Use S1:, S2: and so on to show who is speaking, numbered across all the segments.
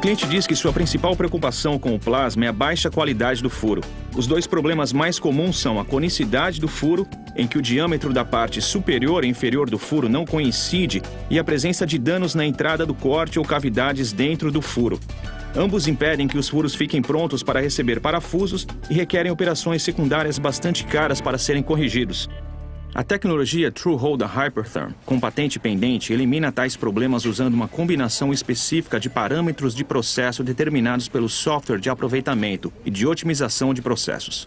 S1: cliente diz que sua principal preocupação com o plasma é a baixa qualidade do furo. Os dois problemas mais comuns são a conicidade do furo, em que o diâmetro da parte superior e inferior do furo não coincide, e a presença de danos na entrada do corte ou cavidades dentro do furo. Ambos impedem que os furos fiquem prontos para receber parafusos e requerem operações secundárias bastante caras para serem corrigidos. A tecnologia Tru-Hole da Hypertherm, com patente pendente, elimina tais problemas usando uma combinação específica de parâmetros de processo determinados pelo software de aproveitamento e de otimização de processos.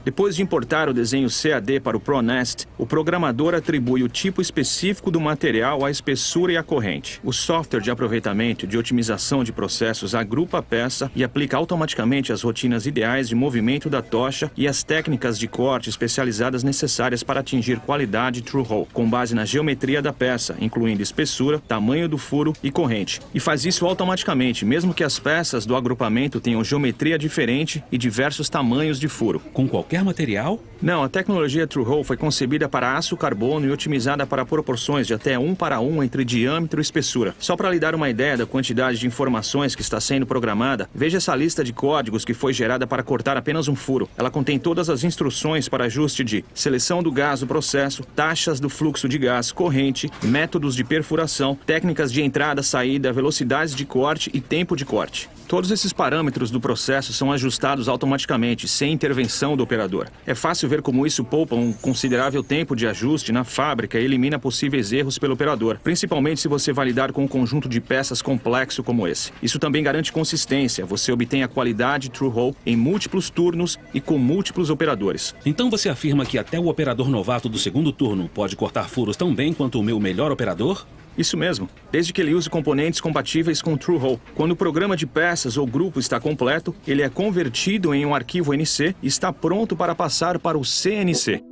S1: Depois de importar o desenho CAD para o ProNest, o programador atribui o tipo específico do material, a espessura e a corrente. O software de aproveitamento e de otimização de processos agrupa a peça e aplica automaticamente as rotinas ideais de movimento da tocha e as técnicas de corte especializadas necessárias para atingir qualidade Tru-Hole, com base na geometria da peça, incluindo espessura, tamanho do furo e corrente. E faz isso automaticamente, mesmo que as peças do agrupamento tenham geometria diferente e diversos tamanhos de furo.
S2: Com qualquer material?
S1: Não, a tecnologia Tru-Hole foi concebida para aço carbono e otimizada para proporções de até 1:1 entre diâmetro e espessura. Só para lhe dar uma ideia da quantidade de informações que está sendo programada, veja essa lista de códigos que foi gerada para cortar apenas um furo. Ela contém todas as instruções para ajuste de seleção do gás do processo, taxas do fluxo de gás, corrente, métodos de perfuração, técnicas de entrada, saída, velocidades de corte e tempo de corte. Todos esses parâmetros do processo são ajustados automaticamente, sem intervenção do operador. É fácil ver como isso poupa um considerável tempo de ajuste na fábrica e elimina possíveis erros pelo operador, principalmente se você vai lidar com um conjunto de peças complexo como esse. Isso também garante consistência, você obtém a qualidade Tru-Hole em múltiplos turnos e com múltiplos operadores.
S2: Então você afirma que até o operador novato do segundo turno pode cortar furos tão bem quanto o meu melhor operador?
S1: Isso mesmo, desde que ele use componentes compatíveis com Tru-Hole. Quando o programa de peças ou grupo está completo, ele é convertido em um arquivo NC e está pronto para passar para o CNC.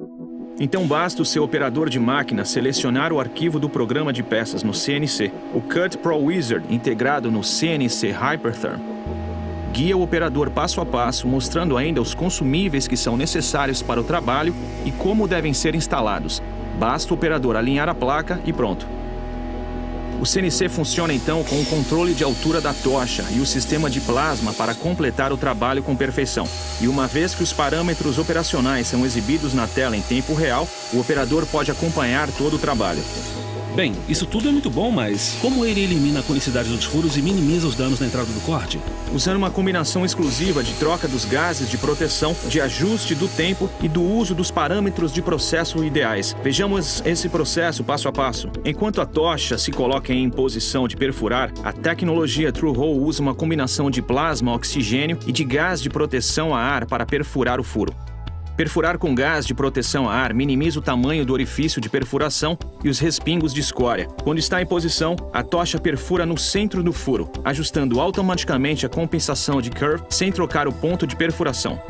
S1: Então basta o seu operador de máquina selecionar o arquivo do programa de peças no CNC. O Cut Pro Wizard, integrado no CNC Hypertherm, guia o operador passo a passo, mostrando ainda os consumíveis que são necessários para o trabalho e como devem ser instalados. Basta o operador alinhar a placa e pronto. O CNC funciona então com o controle de altura da tocha e o sistema de plasma para completar o trabalho com perfeição. E uma vez que os parâmetros operacionais são exibidos na tela em tempo real, o operador pode acompanhar todo o trabalho.
S2: Bem, isso tudo é muito bom, mas como ele elimina a conicidade dos furos e minimiza os danos na entrada do corte?
S1: Usando uma combinação exclusiva de troca dos gases de proteção, de ajuste do tempo e do uso dos parâmetros de processo ideais. Vejamos esse processo passo a passo. Enquanto a tocha se coloca em posição de perfurar, a tecnologia Tru-Hole usa uma combinação de plasma, oxigênio e de gás de proteção a ar para perfurar o furo. Perfurar com gás de proteção a ar minimiza o tamanho do orifício de perfuração e os respingos de escória. Quando está em posição, a tocha perfura no centro do furo, ajustando automaticamente a compensação de curve sem trocar o ponto de perfuração.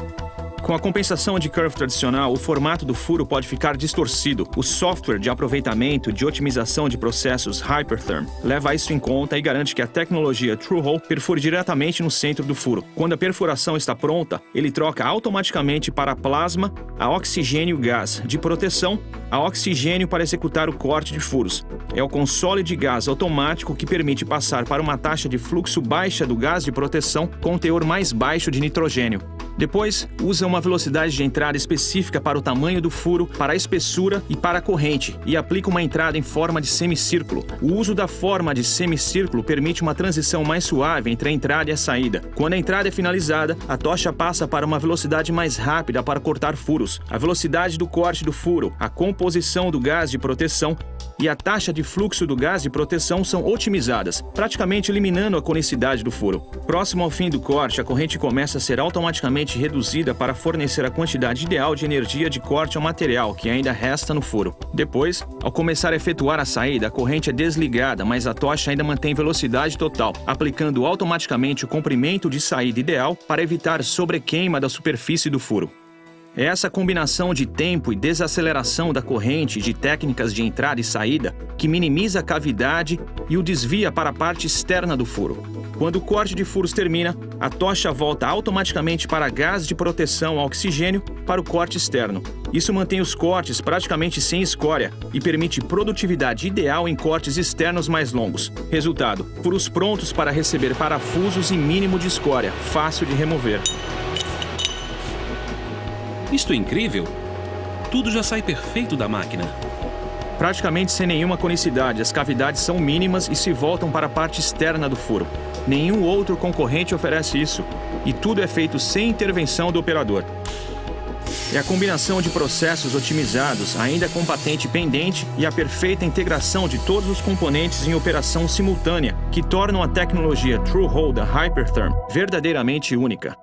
S1: Com a compensação de curve tradicional, o formato do furo pode ficar distorcido. O software de aproveitamento e de otimização de processos Hypertherm leva isso em conta e garante que a tecnologia Tru-Hole perfure diretamente no centro do furo. Quando a perfuração está pronta, ele troca automaticamente para plasma, a oxigênio e gás de proteção, a oxigênio para executar o corte de furos. É o console de gás automático que permite passar para uma taxa de fluxo baixa do gás de proteção com um teor mais baixo de nitrogênio. Depois, usa uma velocidade de entrada específica para o tamanho do furo, para a espessura e para a corrente, e aplica uma entrada em forma de semicírculo. O uso da forma de semicírculo permite uma transição mais suave entre a entrada e a saída. Quando a entrada é finalizada, a tocha passa para uma velocidade mais rápida para cortar furos. A velocidade do corte do furo, a composição do gás de proteção e a taxa de fluxo do gás de proteção são otimizadas, praticamente eliminando a conicidade do furo. Próximo ao fim do corte, a corrente começa a ser automaticamente reduzida para fornecer a quantidade ideal de energia de corte ao material que ainda resta no furo. Depois, ao começar a efetuar a saída, a corrente é desligada, mas a tocha ainda mantém velocidade total, aplicando automaticamente o comprimento de saída ideal para evitar sobrequeima da superfície do furo. É essa combinação de tempo e desaceleração da corrente e de técnicas de entrada e saída que minimiza a cavidade e o desvia para a parte externa do furo. Quando o corte de furos termina, a tocha volta automaticamente para gás de proteção a oxigênio para o corte externo. Isso mantém os cortes praticamente sem escória e permite produtividade ideal em cortes externos mais longos. Resultado: furos prontos para receber parafusos e mínimo de escória, fácil de remover.
S2: Isto é incrível! Tudo já sai perfeito da máquina.
S1: Praticamente sem nenhuma conicidade, as cavidades são mínimas e se voltam para a parte externa do furo. Nenhum outro concorrente oferece isso, e tudo é feito sem intervenção do operador. É a combinação de processos otimizados, ainda com patente pendente, e a perfeita integração de todos os componentes em operação simultânea que tornam a tecnologia Tru-Hole da Hypertherm verdadeiramente única.